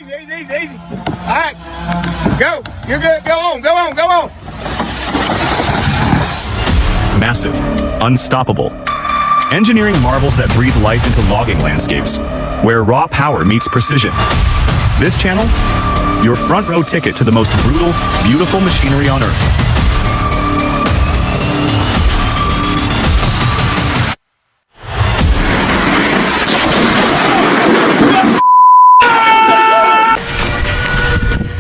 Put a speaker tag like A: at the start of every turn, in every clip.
A: Easy. All right. Go. You're good. Go on.
B: Massive, unstoppable. Engineering marvels that breathe life into logging landscapes, where raw power meets precision. This channel, your front row ticket to the most brutal, beautiful machinery on Earth.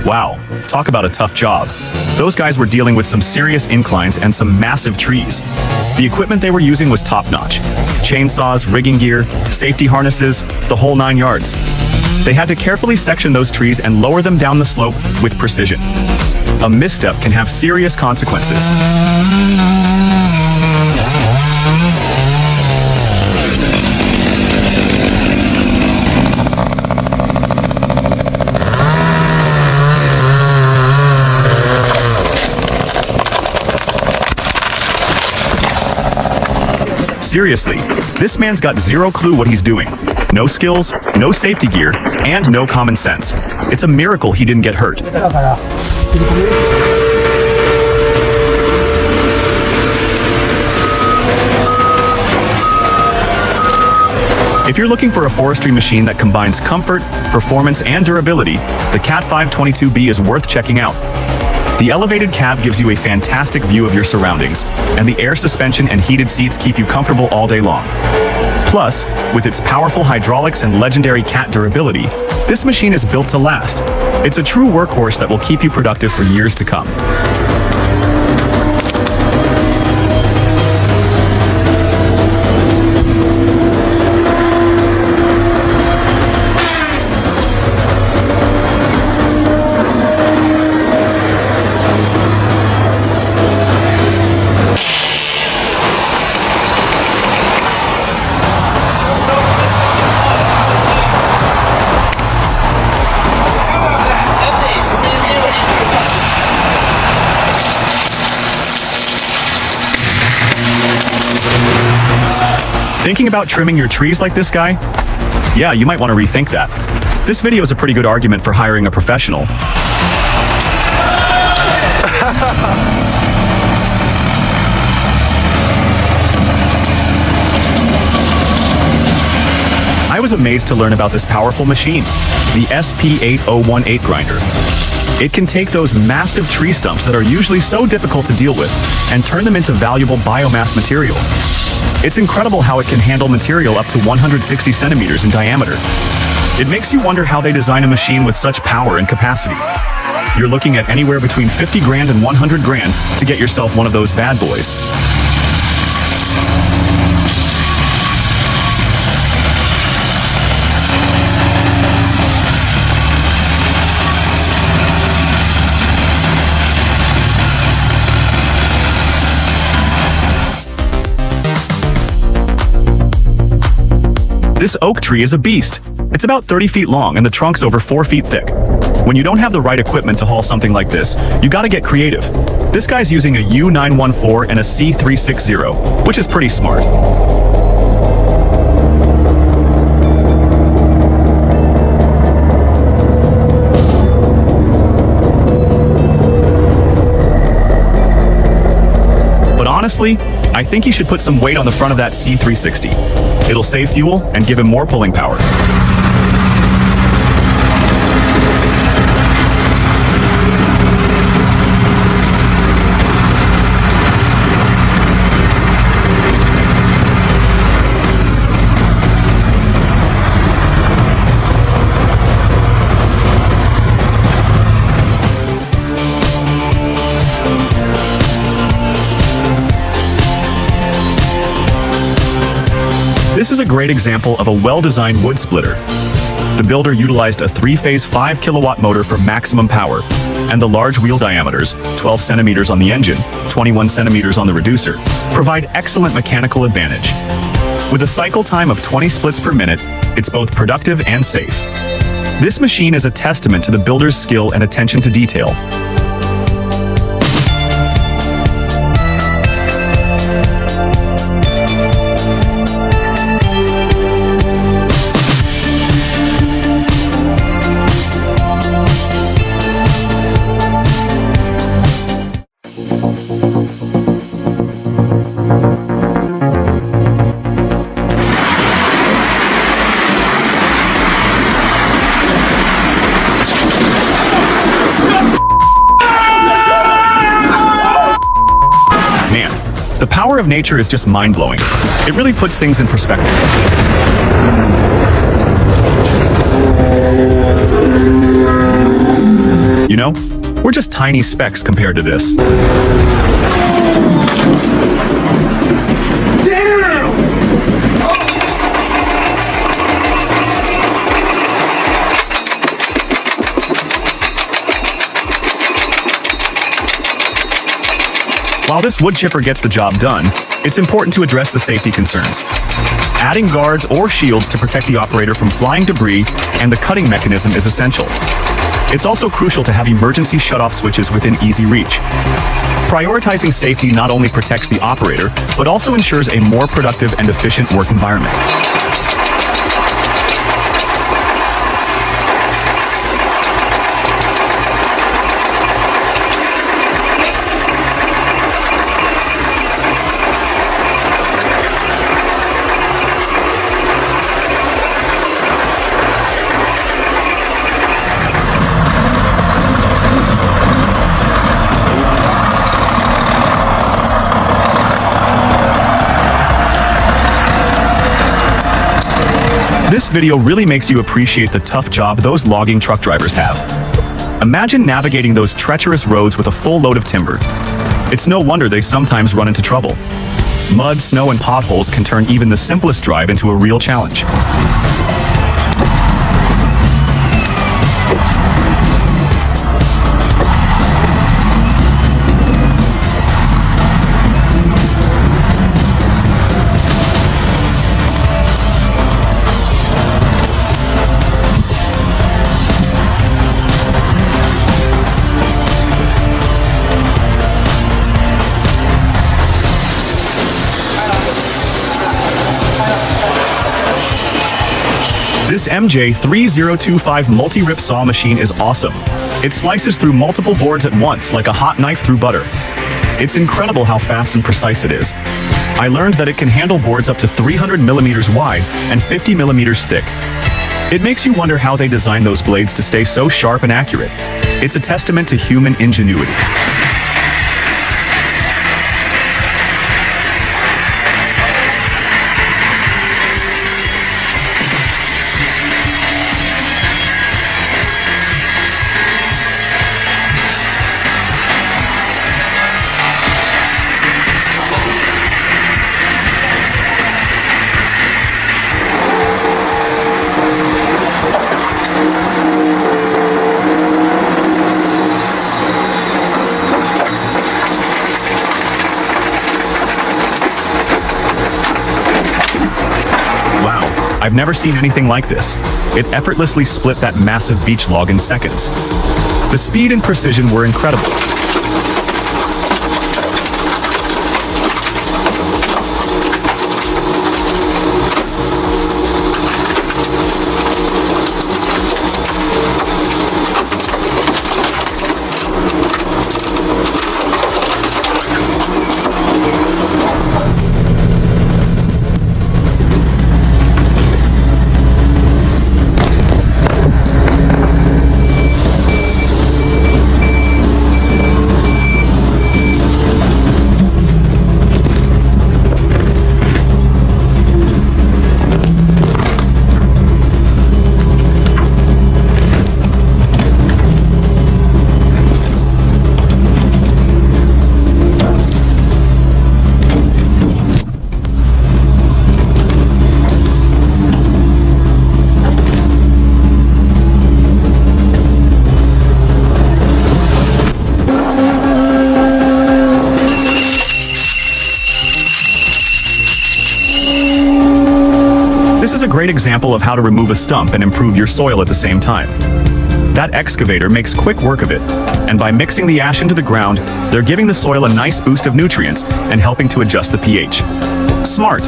B: Wow, talk about a tough job. Those guys were dealing with some serious inclines and some massive trees. The equipment they were using was top-notch. Chainsaws, rigging gear, safety harnesses, the whole 9 yards. They had to carefully section those trees and lower them down the slope with precision. A misstep can have serious consequences. Seriously, this man's got zero clue what he's doing. No skills, no safety gear, and no common sense. It's a miracle he didn't get hurt. If you're looking for a forestry machine that combines comfort, performance, and durability, the Cat 522B is worth checking out. The elevated cab gives you a fantastic view of your surroundings, and the air suspension and heated seats keep you comfortable all day long. Plus, with its powerful hydraulics and legendary Cat durability, this machine is built to last. It's a true workhorse that will keep you productive for years to come. Thinking about trimming your trees like this guy? Yeah, you might want to rethink that. This video is a pretty good argument for hiring a professional. I was amazed to learn about this powerful machine, the SP8018 grinder. It can take those massive tree stumps that are usually so difficult to deal with and turn them into valuable biomass material. It's incredible how it can handle material up to 160 centimeters in diameter. It makes you wonder how they design a machine with such power and capacity. You're looking at anywhere between 50 grand and 100 grand to get yourself one of those bad boys. This oak tree is a beast. It's about 30 feet long and the trunk's over 4 feet thick. When you don't have the right equipment to haul something like this, you gotta get creative. This guy's using a U914 and a C360, which is pretty smart. But honestly, I think he should put some weight on the front of that C360. It'll save fuel and give him more pulling power. This is a great example of a well-designed wood splitter. The builder utilized a 3-phase 5 kilowatt motor for maximum power, and the large wheel diameters, 12 centimeters on the engine, 21 centimeters on the reducer, provide excellent mechanical advantage. With a cycle time of 20 splits per minute, it's both productive and safe. This machine is a testament to the builder's skill and attention to detail. power of nature is just mind-blowing. It really puts things in perspective. You know, we're just tiny specks compared to this. While this wood chipper gets the job done, it's important to address the safety concerns. Adding guards or shields to protect the operator from flying debris and the cutting mechanism is essential. It's also crucial to have emergency shutoff switches within easy reach. Prioritizing safety not only protects the operator, but also ensures a more productive and efficient work environment. This video really makes you appreciate the tough job those logging truck drivers have. Imagine navigating those treacherous roads with a full load of timber. It's no wonder they sometimes run into trouble. Mud, snow, and potholes can turn even the simplest drive into a real challenge. This MJ3025 multi-rip saw machine is awesome. It slices through multiple boards at once like a hot knife through butter. It's incredible how fast and precise it is. I learned that it can handle boards up to 300 millimeters wide and 50 millimeters thick. It makes you wonder how they design those blades to stay so sharp and accurate. It's a testament to human ingenuity. I've never seen anything like this. It effortlessly split that massive beech log in seconds. The speed and precision were incredible. This is a great example of how to remove a stump and improve your soil at the same time. That excavator makes quick work of it, and by mixing the ash into the ground, they're giving the soil a nice boost of nutrients and helping to adjust the pH. Smart.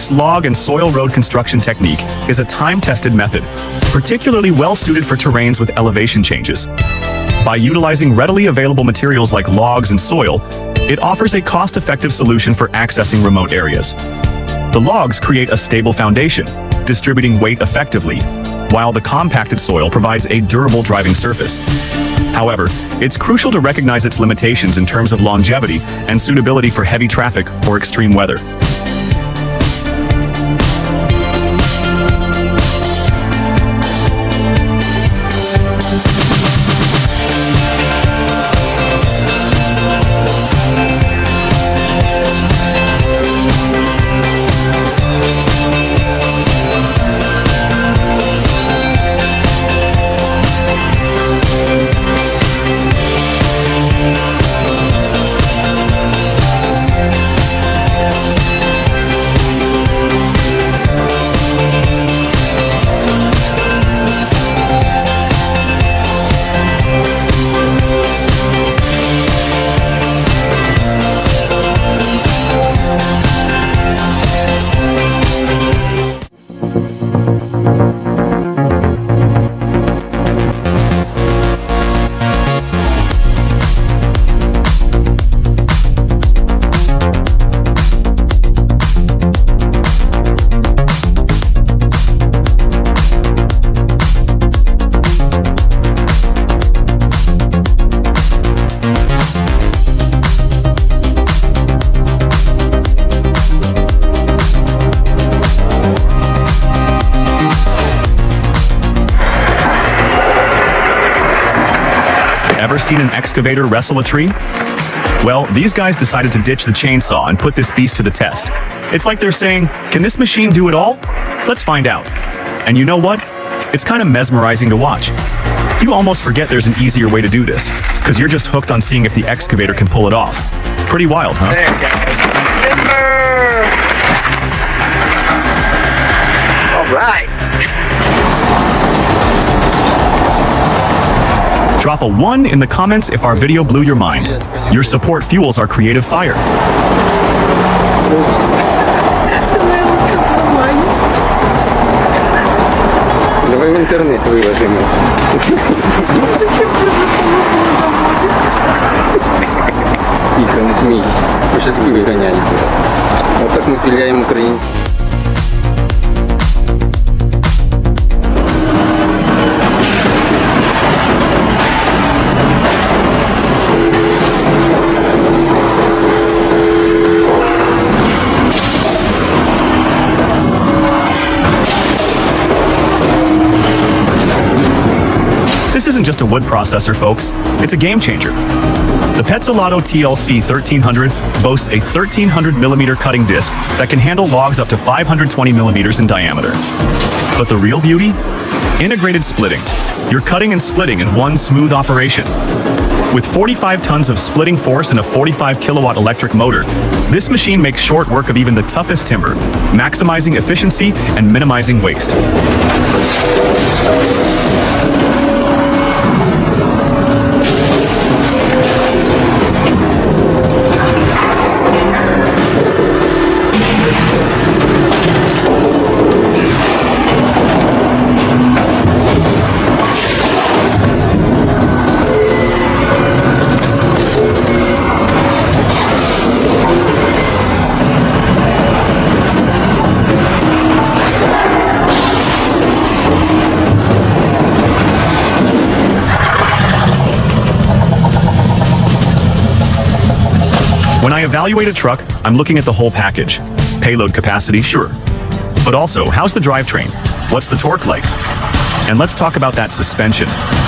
B: This log and soil road construction technique is a time-tested method, particularly well-suited for terrains with elevation changes. By utilizing readily available materials like logs and soil, it offers a cost-effective solution for accessing remote areas. The logs create a stable foundation, distributing weight effectively, while the compacted soil provides a durable driving surface. However, it's crucial to recognize its limitations in terms of longevity and suitability for heavy traffic or extreme weather. Ever seen an excavator wrestle a tree? Well, these guys decided to ditch the chainsaw and put this beast to the test. It's like they're saying, can this machine do it all? Let's find out. And you know what? It's kind of mesmerizing to watch. You almost forget there's an easier way to do this, because you're just hooked on seeing if the excavator can pull it off. Pretty wild, huh?
A: There it goes. Timber! All right.
B: Drop a 1 in the comments if our video blew your mind. Your support fuels our creative fire.
C: Давай в интернет выложим. Тихо, не смейся. Мы сейчас выгоняли. Вот так мы пиляем украинцев.
B: This isn't just a wood processor, folks. It's a game changer. The Petzolato TLC 1300 boasts a 1300mm cutting disc that can handle logs up to 520mm in diameter. But the real beauty? Integrated splitting. You're cutting and splitting in one smooth operation. With 45 tons of splitting force and a 45-kilowatt electric motor, this machine makes short work of even the toughest timber, maximizing efficiency and minimizing waste. When I evaluate a truck, I'm looking at the whole package. Payload capacity, sure. But also, how's the drivetrain? What's the torque like? And let's talk about that suspension.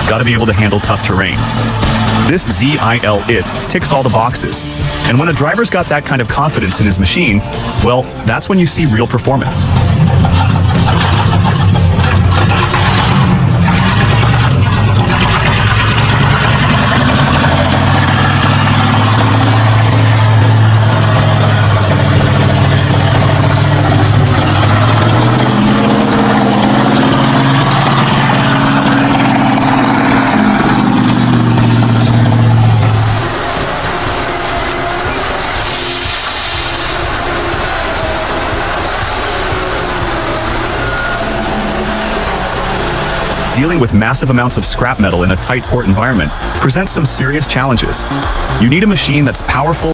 B: Gotta be able to handle tough terrain. This ZIL IT ticks all the boxes. And when a driver's got that kind of confidence in his machine, well, that's when you see real performance. dealing with massive amounts of scrap metal in a tight port environment presents some serious challenges. You need a machine that's powerful,